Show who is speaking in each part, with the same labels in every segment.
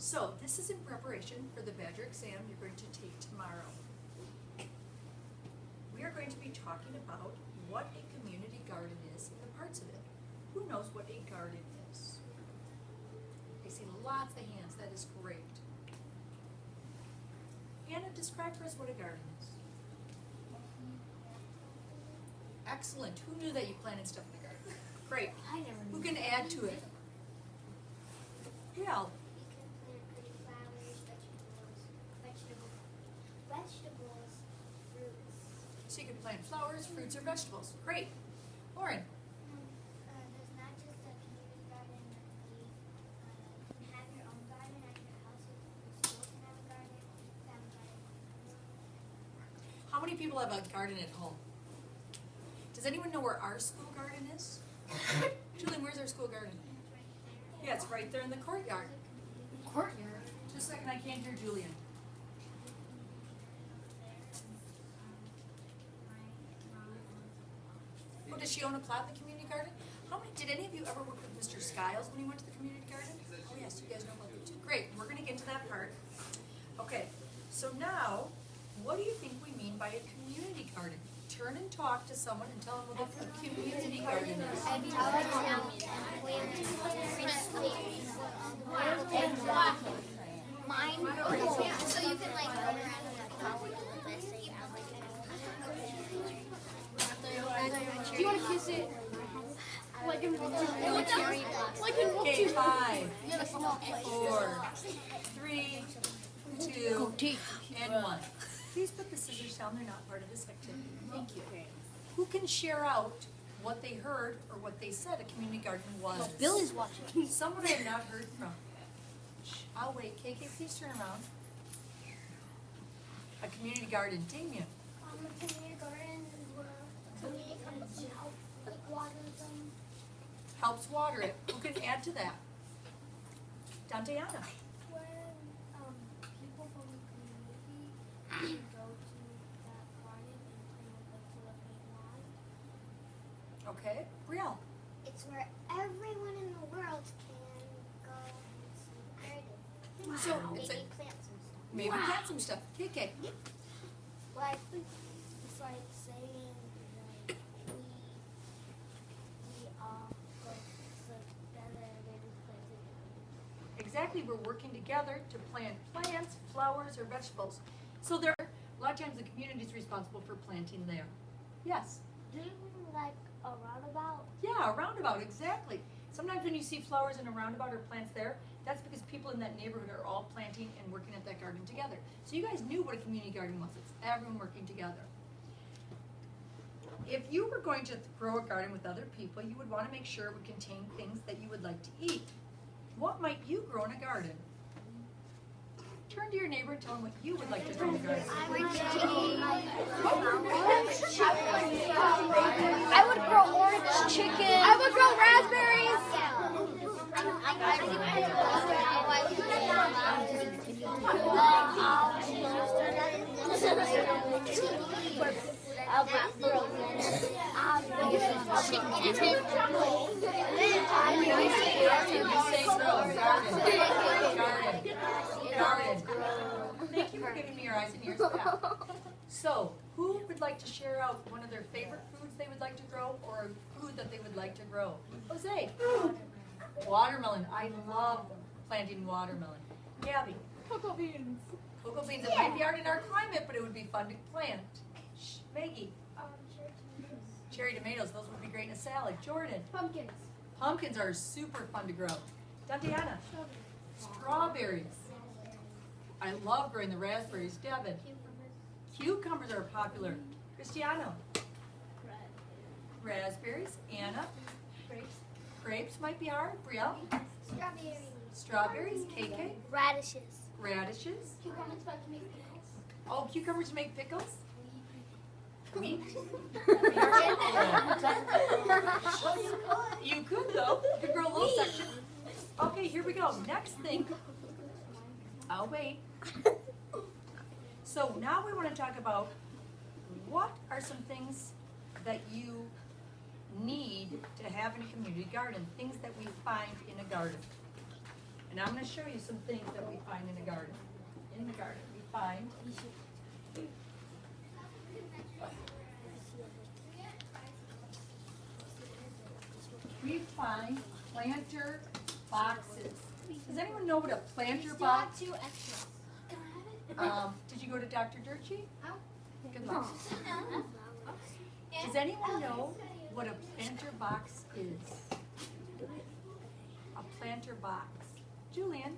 Speaker 1: So this is in preparation for the Badger exam you're going to take tomorrow. We are going to be talking about what a community garden is and the parts of it. Who knows what a garden is? I see lots of hands, that is great. Anna, describe for us what a garden is. Excellent. Who knew that you planted stuff in the garden? Great.
Speaker 2: I never knew.
Speaker 1: Who can add to it? Yeah.
Speaker 2: You can plant pretty flowers, vegetables, fruits.
Speaker 1: So you can plant flowers, fruits, or vegetables. Great. Lauren.
Speaker 2: There's not just a community garden. You can have your own garden at your house. Your school can have a garden. Family garden.
Speaker 1: How many people have a garden at home? Does anyone know where our school garden is? Julian, where's our school garden? Yeah, it's right there in the courtyard.
Speaker 3: Courtyard.
Speaker 1: Just a second, I can't hear Julian. Oh, does she own a plot in the community garden? Did any of you ever work with Mr. Skiles when he went to the community garden? Oh yes, you guys know about that too. Great, we're gonna get to that part. Okay, so now, what do you think we mean by a community garden? Turn and talk to someone and tell them what a community garden is.
Speaker 2: Mine. So you can like run around
Speaker 3: Do you want to kiss it? Like in
Speaker 1: Okay, 5, 4, 3, 2, and 1. Please put the scissors down, they're not part of this activity. Thank you. Who can share out what they heard or what they said a community garden was?
Speaker 3: Bill is watching.
Speaker 1: Someone I have not heard from. I'll wait. KK, please turn around. A community garden. Damien.
Speaker 2: a community garden where community gardens help like water them.
Speaker 1: Helps water it. Who can add to that? Danteana.
Speaker 2: When people from the community can go to that garden and play with the Philippine lawn.
Speaker 1: Okay. Brielle.
Speaker 2: It's where everyone in the world can go and see the garden.
Speaker 1: So it's
Speaker 2: Maybe
Speaker 1: a,
Speaker 2: plant some stuff.
Speaker 1: maybe plant some stuff. KK.
Speaker 2: Like it's like saying like we all go together and maybe plant together.
Speaker 1: Exactly. We're working together to plant plants, flowers, or vegetables. So there, a lot of times the community is responsible for planting there. Yes.
Speaker 2: Do you mean like a roundabout?
Speaker 1: Yeah, a roundabout, exactly. Sometimes when you see flowers in a roundabout or plants there, that's because people in that neighborhood are all planting and working at that garden together. So you guys knew what a community garden was. It's everyone working together. If you were going to grow a garden with other people, you would want to make sure it would contain things that you would like to eat. What might you grow in a garden? Turn to your neighbor and tell them what you would like to grow in a garden.
Speaker 3: I would grow orange chicken. I would grow raspberries.
Speaker 1: Garden. Thank you for giving me your eyes and ears back. So, who would like to share out one of their favorite foods they would like to grow or a food that they would like to grow? Jose. Watermelon. I love planting watermelon. Gabby.
Speaker 3: Cocoa beans.
Speaker 1: Cocoa beans. It might be hard in our climate, but it would be fun to plant. Maggie. Cherry tomatoes. Those would be great in a salad. Jordan.
Speaker 3: Pumpkins.
Speaker 1: Pumpkins are super fun to grow. Tatiana. Strawberries. I love growing the raspberries. Devin. Cucumbers are popular. Cristiano. Raspberries. Anna. Grapes might be hard. Brielle. Strawberries. KK.
Speaker 2: Radishes.
Speaker 1: Radishes.
Speaker 2: Cucumbers like to make pickles.
Speaker 1: Oh, cucumbers to make pickles? Wheat? You could though. You could grow a little section. Okay, here we go. Next thing. I'll wait. So now we want to talk about what are some things that you need to have in a community garden, things that we find in a garden. And I'm gonna show you some things that we find in the garden. In the garden, we find planter boxes. Does anyone know what a planter box?
Speaker 2: Two extras.
Speaker 1: Did you go to Dr. Durchie?
Speaker 2: Oh.
Speaker 1: Good luck. Does anyone know what a planter box is? A planter box. Julian?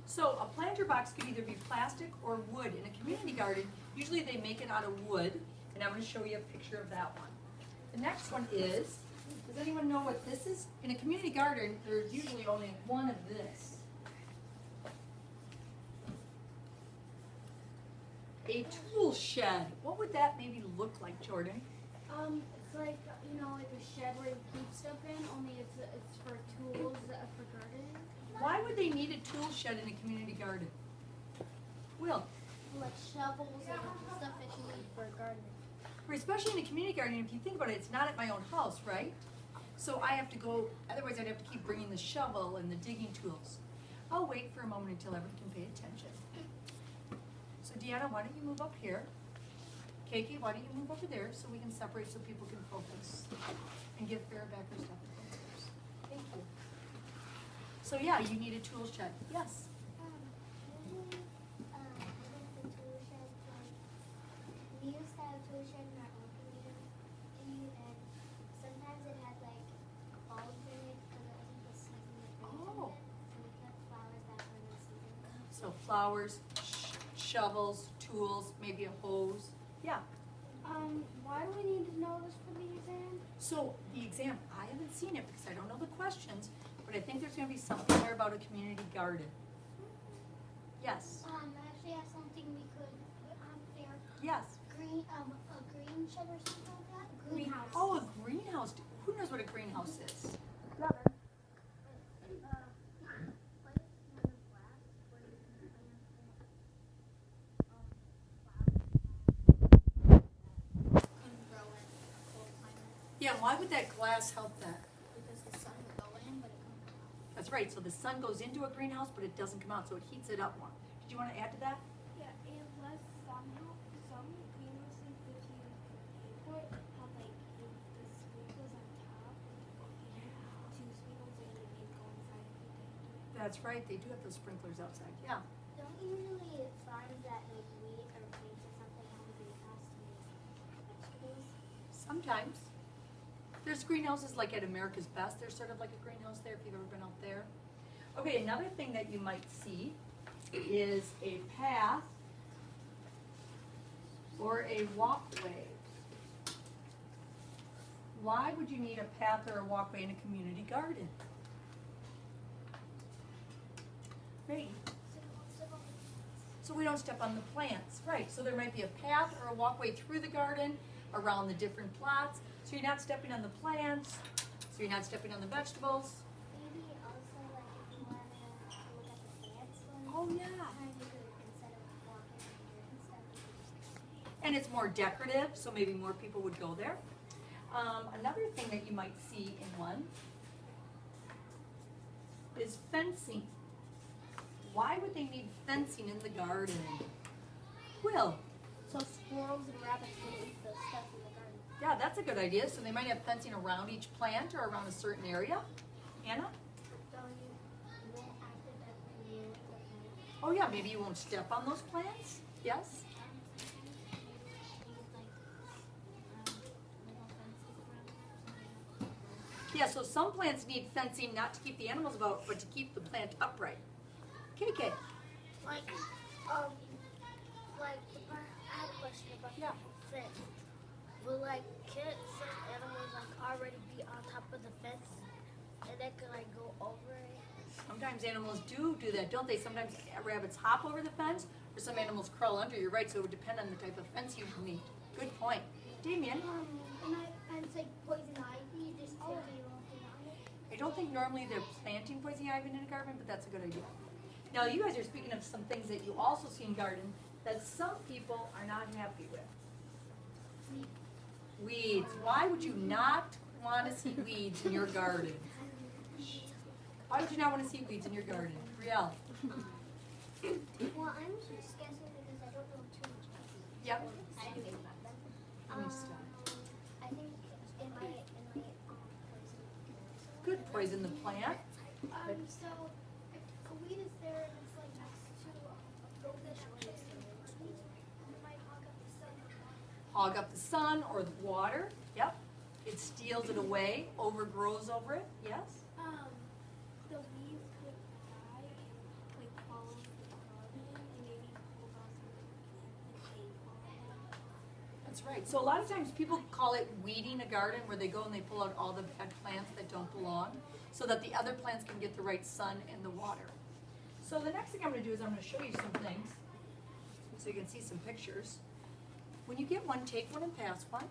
Speaker 1: So a planter box could either be plastic or wood. In a community garden, usually they make it out of wood, and I'm going to show you a picture of that one. The next one is, does anyone know what this is? In a community garden, there's usually only one of this. A tool shed. What would that maybe look like, Jordan?
Speaker 2: It's like, you know, like a shed where you keep stuff in, only it's for tools for gardening.
Speaker 1: Why would they need a tool shed in a community garden? Will?
Speaker 2: Like shovels and stuff that you need for gardening.
Speaker 1: Especially in a community garden, if you think about it, it's not at my own house, right? So I have to go, otherwise I'd have to keep bringing the shovel and the digging tools. I'll wait for a moment until everyone can pay attention. So Deanna, why don't you move up here? Keiki, why don't you move over there so we can separate so people can focus and give Farrah back her stuff and focus. Thank you. So yeah, you need a tool shed. Yes?
Speaker 2: Usually, the tool shed, we used to have a tool shed in our own community, and sometimes it had like bulbs in it because it wasn't the season of
Speaker 1: Oh.
Speaker 2: so we kept flowers that were in the season.
Speaker 1: So flowers, shovels, tools, maybe a hose. Yeah.
Speaker 2: Why do we need to know this for the exam?
Speaker 1: So the exam, I haven't seen it because I don't know the questions, but I think there's going to be something there about a community garden. Yes.
Speaker 2: I actually have something we could there.
Speaker 1: Yes.
Speaker 2: A green shed or something like that. Greenhouse.
Speaker 1: Oh, a greenhouse. Who knows what a greenhouse is? Yeah, why would that glass help that?
Speaker 2: Because the sun would go in, but it couldn't come out.
Speaker 1: That's right. So the sun goes into a greenhouse, but it doesn't come out, so it heats it up more. Did you want to add to that?
Speaker 2: Yeah, and plus some greenhouses, if you put have like the sprinkles on top, and 2 sprinkles and you can go inside every day.
Speaker 1: That's right. They do have those sprinklers outside. Yeah.
Speaker 2: Don't usually farms that like wheat or grapes or something have a greenhouse to make vegetables?
Speaker 1: Sometimes. There's greenhouses like at America's Best. There's sort of like a greenhouse there if you've ever been out there. Okay, another thing that you might see is a path or a walkway. Why would you need a path or a walkway in a community garden? Great. So we don't step on the plants, right? So there might be a path or a walkway through the garden, around the different plots. So you're not stepping on the plants, so you're not stepping on the vegetables.
Speaker 2: Maybe also like if you want to look at the plants
Speaker 1: Oh yeah.
Speaker 2: instead of walking and stuff.
Speaker 1: And it's more decorative, so maybe more people would go there. Another thing that you might see in one is fencing. Why would they need fencing in the garden? Will?
Speaker 2: So squirrels and rabbits can eat the stuff in the garden.
Speaker 1: Yeah, that's a good idea. So they might have fencing around each plant or around a certain area. Anna?
Speaker 2: So you won't accidentally use the plant.
Speaker 1: Oh yeah, maybe you won't step on those plants. Yes? Yeah, so some plants need fencing not to keep the animals out, but to keep the plant upright. KK?
Speaker 2: Like, I have a question about
Speaker 1: Yeah.
Speaker 2: the fence. Will can't some animals already be on top of the fence, and they can go over it?
Speaker 1: Sometimes animals do that, don't they? Sometimes rabbits hop over the fence, or some animals crawl under. You're right, so it would depend on the type of fence you need. Good point. Damien?
Speaker 2: And it's like poison ivy, just take it off around it.
Speaker 1: I don't think normally they're planting poison ivy in a garden, but that's a good idea. Now, you guys are speaking of some things that you also see in garden that some people are not happy with. Weeds. Why would you not want to see weeds in your garden? Why would you not want to see weeds in your garden? Riel?
Speaker 2: Well, I'm just guessing because I don't know too much about them.
Speaker 1: Yep.
Speaker 2: I didn't think about them.
Speaker 1: Let me stop.
Speaker 2: I think in my poison.
Speaker 1: Good, poison the plant.
Speaker 2: So if a weed is there and it's like next to a bush, it might hog up the sun.
Speaker 1: Hog up the sun or the water. Yep. It steals it away, overgrows over it. Yes.
Speaker 2: The weeds could die and like follow the garden and maybe hold on to the plants that they
Speaker 1: That's right. So a lot of times people call it weeding a garden, where they go and they pull out all the bad plants that don't belong, so that the other plants can get the right sun and the water. So the next thing I'm going to do is I'm going to show you some things so you can see some pictures. When you get one, take one and pass one.